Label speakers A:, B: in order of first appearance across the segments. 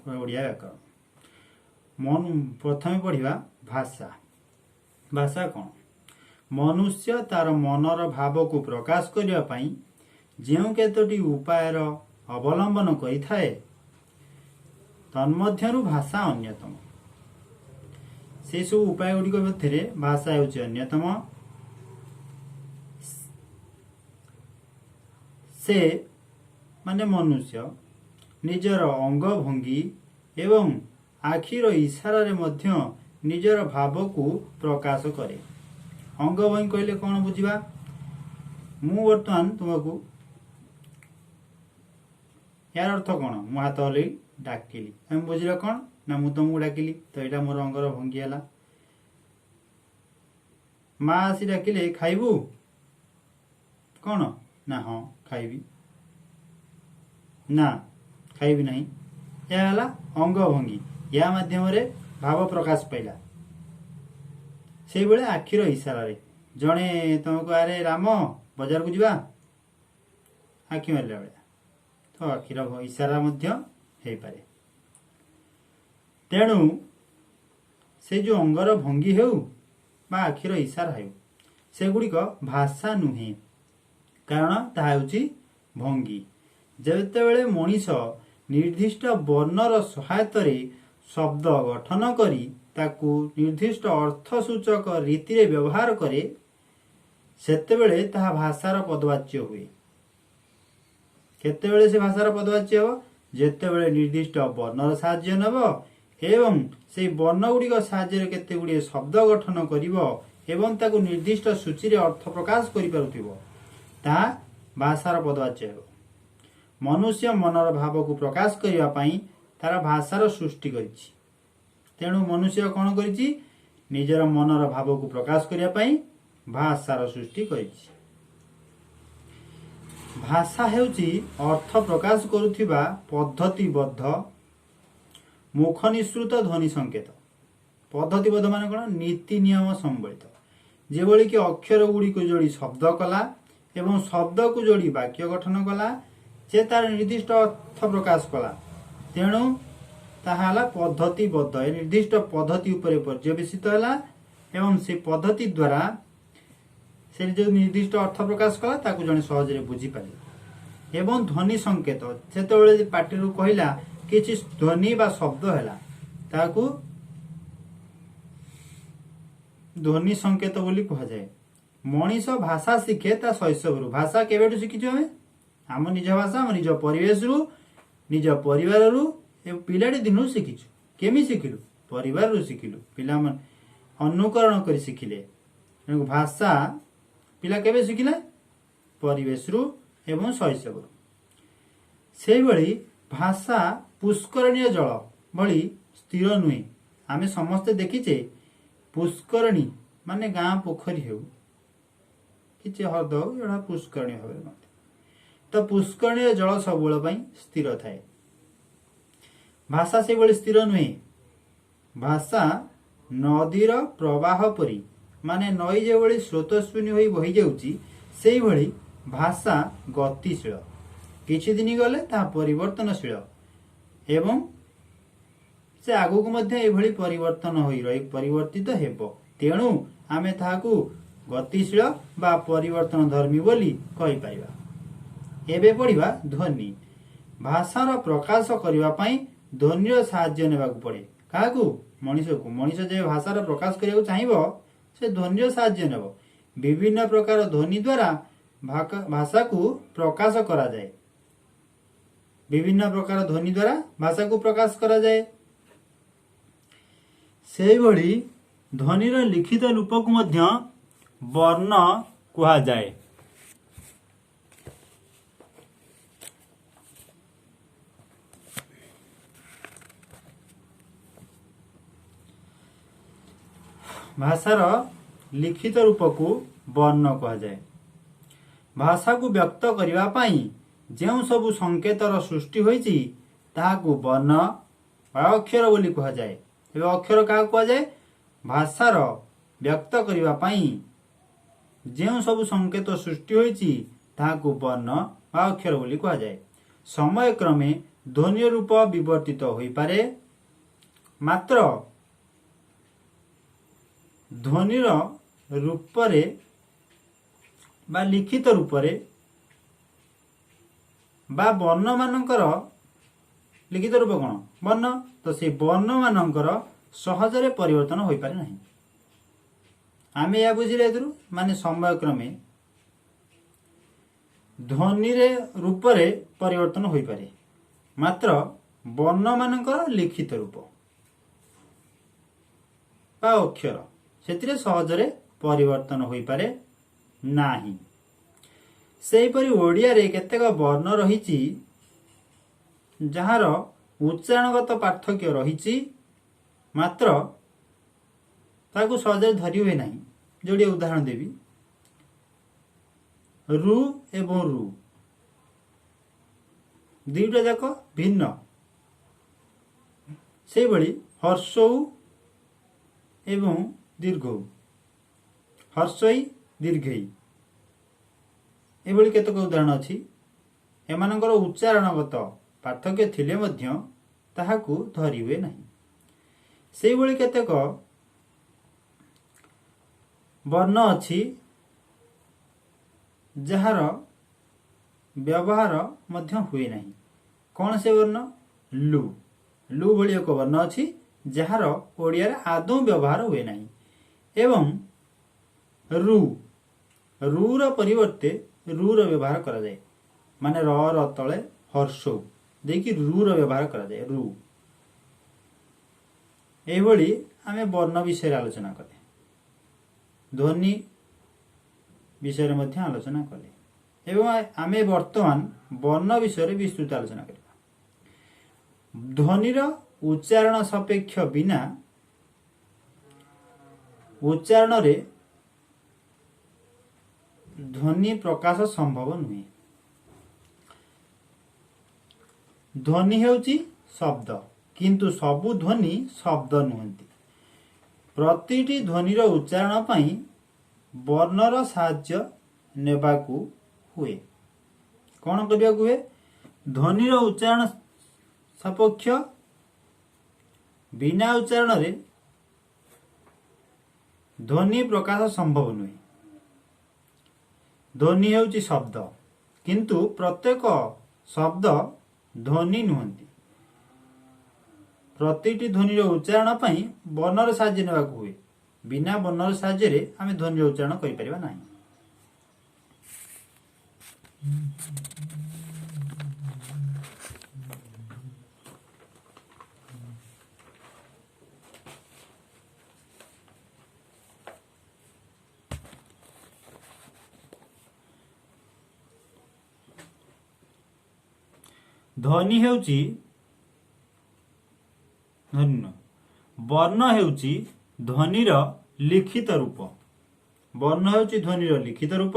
A: ओडिया व्याकरण। प्रथम पढ़िबा भाषा। भाषा कौन? मनुष्य तार मनर भाव को प्रकाश करने पाई जो केतोटी उपायर अवलंबन करिथाए तन्मध्यरु भाषा अन्यतम। से सब उपाय गुड़िक मध्य भाषा होउछि अन्यतम। से माने मनुष्य निजर अंग भंगी एवं आखिर इशारा रे मध्य निजर भाव को प्रकाश करे। अंग भंगी कहले कौन बुझिबा? मु वर्तमान तुमको यार अर्थ कौन? मु हाथ हलई डाकिली, हम बुझिल कौन ना मु तुमको डाकिली, तो यहाँ मोर अंगर भंगी है। माँ आसी डाकिले खाइबू कौन ना हाँ खाइबी ना खाइबी नहीं, यह है अंग भंगी। या माध्यम भाव प्रकाश पाइला। से बेले आखिर इशारा रे जड़े तुमको अरे राम बजार को जीवा आखि मारे बेले तो आखिर इशारा हो पारे। तेणु से जो अंगर भंगी हो बा आखिर इशारा हो सेगुड़िक भाषा नुहे, कारण ताहा होछि भंगी। जेतेबेले मनीष निर्दिष्ट वर्णर सहायता शब्द गठन करी ताकू निर्दिष्ट अर्थसूचक रीति रे व्यवहार करे सेतेबेले ताहा भाषार पदवाच्य हुए। केतेबेले से भाषार पदवाच्य हो? जेतेबेले निर्दिष्ट वर्णर साहाय्य नेब एवं से वर्ण गुड़िक साहाय्य केते गुड़िए शब्द गठन करिवो एवं ताकू निर्दिष्ट सूची रे अर्थ प्रकाश करि पारुथिबो, ताहा भाषार पदवाच्य हो। मनुष्य मनर भाव को प्रकाश करने पाई तार भाषार सृष्टि करिछि। तेणु मनुष्य कौन करिछि? निजर मनर भाव को प्रकाश करने पाई भाषार सृष्टि करिछि। भाषा हेउछि अर्थ प्रकाश करुथिबा पद्धतिबद्ध मुख निश्रुत ध्वनि संकेत। पद्धतिबद्ध माने कौन? नीति नियम संबलित, जेभଳି कि अक्षर गुड़ी को जोड़ी शब्द कला एवं शब्द को जोड़ी वाक्य गठन कला से तार निर्दिष्ट अर्थ प्रकाश कला। तेणु ताहा पद्धतिबद्ध निर्दिष्ट पद्धति उपरे पर्यवेसित है एवं से पद्धति द्वारा से जो निर्दिष्ट अर्थ प्रकाश कला ताकू जने सहज रे बुझी पारे। एवं ध्वनि संकेत सेतेबेले पाटी रु कहिला किछि ध्वनि बा शब्द हैला ताकू ध्वनि संकेत बोली कहा जाए। मनीष भाषा शिखे ता शैशव। भाषा केबेटु शिखिछु हमें? आम निज भाषा आम निज परिवेश रु निज परिवार रु पिलाटी दिन शिखिछु। केमी शिखिलु? परिवार रु शिखिलु। पिला मन अनुकरण कर शिखिले। भाषा पिला केबे शिखिले? परिवेश रु एवं शैशव रु। से भली भाषा पुष्करणीय जल भली स्थिर नुहे। आमे समस्ते देखिचे पुष्करणी माने गाँ पोखरी हो कि हृद हो एटा पुष्करणी भाव। तो पुष्करणीय जल सब स्थिर थाए। भाषा से बड़ी स्थिर नुहे। भाषा नदीर प्रवाह परी माने नई जो बड़ी स्रोतस्विनी होई बही जाउची सेई भली भाषा गतिशील। किछि दिन गले ता परिवर्तनशील एवं से आगु को मध्य एभली परिवर्तन होई रही परिवर्तित हेबो। तेणु आमे ताहाकू गतिशील बा परिवर्तन धर्मी बोली कहि पाइबा। एबे पढ़िबा ध्वनि। भाषार प्रकाश करबा पई ध्वनिर साहाय्य नेबाकू पड़े। काहाकू? मनीष को। मनीष जे भाषार प्रकाश करिया चाहिबो से ध्वनिर साहाय्य नेबो। विभिन्न प्रकार ध्वनि द्वारा भाषा को प्रकाश करा जाए। विभिन्न प्रकार ध्वनि द्वारा भाषा को प्रकाश करा जाए। सेही भली ध्वनिर लिखित रूप को मध्य वर्ण कहा जाए। भाषार लिखित रूप को वर्ण कहा जाए। भाषा को व्यक्त करबा पई जेउ सबु संकेतर सृष्टि होईची ताहाकू वर्ण बा अक्षर बोली कहा जाए। एबे अक्षर का कहा जाए? भाषार व्यक्त करबा पई जेउ सबु संकेत सृष्टि होईची ताहाकू वर्ण बा अक्षर बोली कहा जाए। समय क्रमे ଧ୍ୱନି ରୂପ ବିବର୍ତ୍ତିତ ହୋଇପାରେ, ମାତ୍ର ଧ୍ୱନିର ରୂପରେ ବା ଲିଖିତ ରୂପରେ ବା ବର୍ଣ୍ଣ ମାନଙ୍କର ଲିଖିତ ରୂପ କ'ଣ ବର୍ଣ୍ଣ, ତ ସେଇ ବର୍ଣ୍ଣ ମାନଙ୍କର ସହଜରେ ପରିବର୍ତ୍ତନ ହୋଇପାରେ ନାହିଁ। ଆମେ ଏହା ବୁଝିଲେ ଏଥିରୁ ମାନେ ସମୟକ୍ରମେ ଧ୍ୱନିରେ ରୂପରେ ପରିବର୍ତ୍ତନ ହୋଇପାରେ, ମାତ୍ର ବର୍ଣ୍ଣ ମାନଙ୍କର ଲିଖିତ ରୂପ ବା ଅକ୍ଷର ସେଥିରେ ସହଜରେ ପରିବର୍ତ୍ତନ ହୋଇପାରେ ନାହିଁ। ସେହିପରି ଓଡ଼ିଆରେ କେତେକ ବର୍ଣ୍ଣ ରହିଛି ଯାହାର ଉଚ୍ଚାରଣଗତ ପାର୍ଥକ୍ୟ ରହିଛି, ମାତ୍ର ତାକୁ ସହଜରେ ଧରି ହୁଏ ନାହିଁ। ଯୋଉଠି ଉଦାହରଣ ଦେବି, ରୁ ଏବଂ ରୁ ଦୁଇଟା ଯାକ ଭିନ୍ନ। ସେଇଭଳି ହର୍ଷଉ ଏବଂ ଦୀର୍ଘଉ, ହର୍ଷଇ ଦୀର୍ଘଇ, ଏଭଳି କେତେକ ଉଦାହରଣ ଅଛି। ଏମାନଙ୍କର ଉଚ୍ଚାରଣଗତ ପାର୍ଥକ୍ୟ ଥିଲେ ମଧ୍ୟ ତାହାକୁ ଧରି ହୁଏ ନାହିଁ। ସେଇଭଳି କେତେକ ବର୍ଣ୍ଣ ଅଛି ଯାହାର ବ୍ୟବହାର ମଧ୍ୟ ହୁଏ ନାହିଁ। କ'ଣ ସେ ବର୍ଣ୍ଣ? ଲୁ, ଲୁ ଭଳି ଏକ ବର୍ଣ୍ଣ ଅଛି ଯାହାର ଓଡ଼ିଆରେ ଆଦୌ ବ୍ୟବହାର ହୁଏ ନାହିଁ। ଏବଂ ରୁ, ରୁର ପରିବର୍ତ୍ତେ ରୁର ବ୍ୟବହାର କରାଯାଏ, ମାନେ ର ତଳେ ହର୍ଷ ଦେଇକି ରୁର ବ୍ୟବହାର କରାଯାଏ, ରୁ। ଏଇଭଳି ଆମେ ବର୍ଣ୍ଣ ବିଷୟରେ ଆଲୋଚନା କଲେ, ଧ୍ୱନି ବିଷୟରେ ମଧ୍ୟ ଆଲୋଚନା କଲେ, ଏବଂ ଆମେ ବର୍ତ୍ତମାନ ବର୍ଣ୍ଣ ବିଷୟରେ ବିସ୍ତୃତ ଆଲୋଚନା କରିବା। ଧ୍ୱନିର ଉଚ୍ଚାରଣ ସାପେକ୍ଷ ବିନା ଉଚ୍ଚାରଣରେ ଧ୍ୱନି ପ୍ରକାଶ ସମ୍ଭବ ନୁହେଁ। ଧ୍ୱନି ହେଉଛି ଶବ୍ଦ, କିନ୍ତୁ ସବୁ ଧ୍ୱନି ଶବ୍ଦ ନୁହନ୍ତି। ପ୍ରତିଟି ଧ୍ୱନିର ଉଚ୍ଚାରଣ ପାଇଁ ବର୍ଣ୍ଣର ସାହାଯ୍ୟ ନେବାକୁ ହୁଏ। କ'ଣ କରିବାକୁ ହୁଏ? ଧ୍ୱନିର ଉଚ୍ଚାରଣ ସପକ୍ଷ ବିନା ଉଚ୍ଚାରଣରେ ଧ୍ୱନି ପ୍ରକାଶ ସମ୍ଭବ ନୁହେଁ। ଧ୍ୱନି ହେଉଛି ଶବ୍ଦ, କିନ୍ତୁ ପ୍ରତ୍ୟେକ ଶବ୍ଦ ଧ୍ୱନି ନୁହନ୍ତି। ପ୍ରତିଟି ଧ୍ୱନିର ଉଚ୍ଚାରଣ ପାଇଁ ବର୍ଣ୍ଣର ସାହାଯ୍ୟ ନେବାକୁ ହୁଏ। ବିନା ବର୍ଣ୍ଣର ସାହାଯ୍ୟରେ ଆମେ ଧ୍ୱନିର ଉଚ୍ଚାରଣ କରିପାରିବା ନାହିଁ। ଧ୍ୱନି ହେଉଛି ବର୍ଣ୍ଣ ହେଉଛି ଧ୍ୱନିର ଲିଖିତ ରୂପ। ବର୍ଣ୍ଣ ହେଉଛି ଧ୍ୱନିର ଲିଖିତ ରୂପ।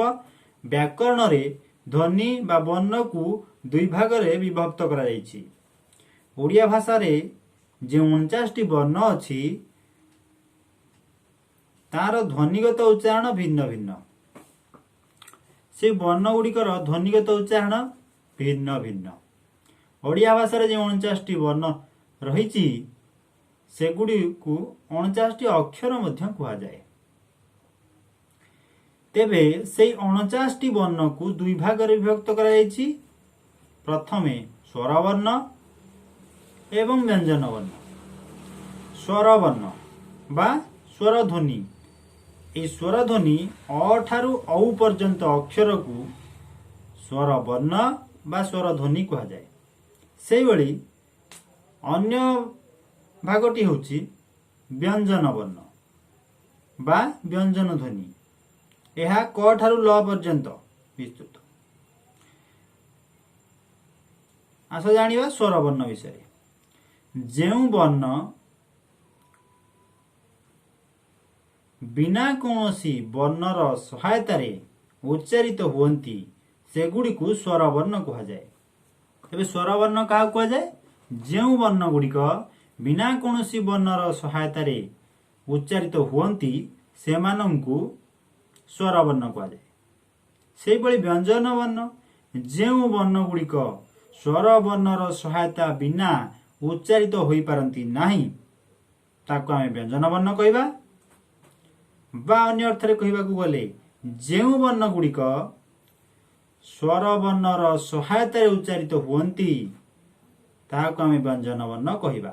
A: ବ୍ୟାକରଣରେ ଧ୍ୱନି ବା ବର୍ଣ୍ଣକୁ ଦୁଇ ଭାଗରେ ବିଭକ୍ତ କରାଯାଇଛି। ଓଡ଼ିଆ ଭାଷାରେ ଯେଉଁ 49ଟି ବର୍ଣ୍ଣ ଅଛି ତାର ଧ୍ୱନିଗତ ଉଚ୍ଚାରଣ ଭିନ୍ନ ଭିନ୍ନ। ସେ ବର୍ଣ୍ଣ ଗୁଡ଼ିକର ଧ୍ୱନିଗତ ଉଚ୍ଚାରଣ ଭିନ୍ନ ଭିନ୍ନ। ଓଡ଼ିଆ ଭାଷାରେ ଯେଉଁ 49ଟି ବର୍ଣ୍ଣ ରହିଛି ସେଗୁଡ଼ିକୁ 49ଟି ଅକ୍ଷର ମଧ୍ୟ କୁହାଯାଏ। ତେବେ ସେଇ 49ଟି ବର୍ଣ୍ଣକୁ ଦୁଇ ଭାଗରେ ବିଭକ୍ତ କରାଯାଇଛି। ପ୍ରଥମେ ସ୍ୱରବର୍ଣ୍ଣ ଏବଂ ବ୍ୟଞ୍ଜନ ବର୍ଣ୍ଣ। ସ୍ୱରବର୍ଣ୍ଣ ବା ସ୍ୱରଧ୍ୱନି, ଏହି ସ୍ୱରଧ୍ୱନି ଅ ଠାରୁ ଔ ପର୍ଯ୍ୟନ୍ତ ଅକ୍ଷରକୁ ସ୍ୱରବର୍ଣ୍ଣ ବା ସ୍ୱରଧ୍ୱନି କୁହାଯାଏ। ସେହିଭଳି ଅନ୍ୟ ଭାଗଟି ହେଉଛି ବ୍ୟଞ୍ଜନ ବର୍ଣ୍ଣ ବା ବ୍ୟଞ୍ଜନ ଧ୍ୱନି। ଏହା କ ଠାରୁ ଲ ପର୍ଯ୍ୟନ୍ତ ବିସ୍ତୃତ। ଆସ ଜାଣିବା ସ୍ୱରବର୍ଣ୍ଣ ବିଷୟରେ। ଯେଉଁ ବର୍ଣ୍ଣ ବିନା କୌଣସି ବର୍ଣ୍ଣର ସହାୟତାରେ ଉଚ୍ଚାରିତ ହୁଅନ୍ତି ସେଗୁଡ଼ିକୁ ସ୍ୱରବର୍ଣ୍ଣ କୁହାଯାଏ। ତେବେ ସ୍ୱରବର୍ଣ୍ଣ କାହାକୁ କୁହାଯାଏ? ଯେଉଁ ବର୍ଣ୍ଣ ଗୁଡ଼ିକ ବିନା କୌଣସି ବର୍ଣ୍ଣର ସହାୟତାରେ ଉଚ୍ଚାରିତ ହୁଅନ୍ତି ସେମାନଙ୍କୁ ସ୍ୱରବର୍ଣ୍ଣ କୁହାଯାଏ। ସେହିଭଳି ବ୍ୟଞ୍ଜନ ବର୍ଣ୍ଣ, ଯେଉଁ ବର୍ଣ୍ଣ ଗୁଡ଼ିକ ସ୍ୱର ବର୍ଣ୍ଣର ସହାୟତା ବିନା ଉଚ୍ଚାରିତ ହୋଇପାରନ୍ତି ନାହିଁ ତାକୁ ଆମେ ବ୍ୟଞ୍ଜନ ବର୍ଣ୍ଣ କହିବା। ବା ଅନ୍ୟ ଅର୍ଥରେ କହିବାକୁ ଗଲେ ଯେଉଁ ବର୍ଣ୍ଣ ଗୁଡ଼ିକ ସ୍ୱର ବର୍ଣ୍ଣର ସହାୟତାରେ ଉଚ୍ଚାରିତ ହୁଅନ୍ତି ତାହାକୁ ଆମେ ବ୍ୟଞ୍ଜନ ବର୍ଣ୍ଣ କହିବା।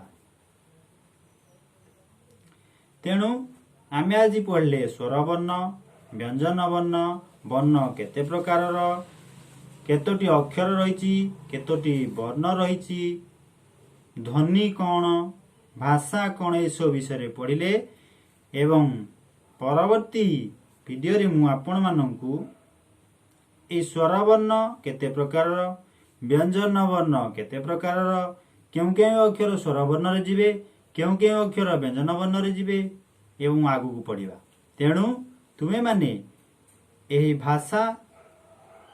A: ତେଣୁ ଆମେ ଆଜି ପଢ଼ିଲେ ସ୍ୱର ବର୍ଣ୍ଣ, ବ୍ୟଞ୍ଜନ ବର୍ଣ୍ଣ, ବର୍ଣ୍ଣ କେତେ ପ୍ରକାରର, କେତୋଟି ଅକ୍ଷର ରହିଛି, କେତୋଟି ବର୍ଣ୍ଣ ରହିଛି, ଧ୍ୱନି କ'ଣ, ଭାଷା କ'ଣ, ଏସବୁ ବିଷୟରେ ପଢ଼ିଲେ। ଏବଂ ପରବର୍ତ୍ତୀ ଭିଡ଼ିଓରେ ମୁଁ ଆପଣମାନଙ୍କୁ এই ସ୍ୱରବର୍ଣ୍ଣ କେତେ ପ୍ରକାରର, ବ୍ୟଞ୍ଜନ ବର୍ଣ୍ଣ କେତେ ପ୍ରକାରର, କେଉଁ କେଉଁ ଅକ୍ଷର ସ୍ୱରବର୍ଣ୍ଣରେ ଯିବେ, କେଉଁ କେଉଁ ଅକ୍ଷର ବ୍ୟଞ୍ଜନ ବର୍ଣ୍ଣରେ ଯିବେ ଏବଂ ଆଗକୁ ପଢ଼ିବା। ତେଣୁ ତୁମେମାନେ ଏହି ଭାଷା,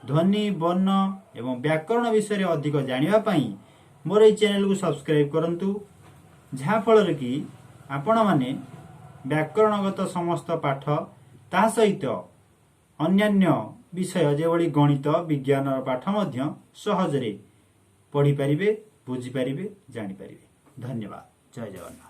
A: ଧ୍ୱନି, ବର୍ଣ୍ଣ ଏବଂ ବ୍ୟାକରଣ ବିଷୟରେ ଅଧିକ ଜାଣିବା ପାଇଁ ମୋର ଏହି ଚ୍ୟାନେଲକୁ ସବସ୍କ୍ରାଇବ୍ କରନ୍ତୁ, ଯାହାଫଳରେ କି ଆପଣମାନେ ବ୍ୟାକରଣଗତ ସମସ୍ତ ପାଠ ତାହା ସହିତ ଅନ୍ୟାନ୍ୟ ବିଷୟ ଯେଭଳି ଗଣିତ, ବିଜ୍ଞାନର ପାଠ ମଧ୍ୟ ସହଜରେ ପଢ଼ିପାରିବେ, ବୁଝିପାରିବେ, ଜାଣିପାରିବେ। ଧନ୍ୟବାଦ। ଜୟ ଜଗନ୍ନାଥ।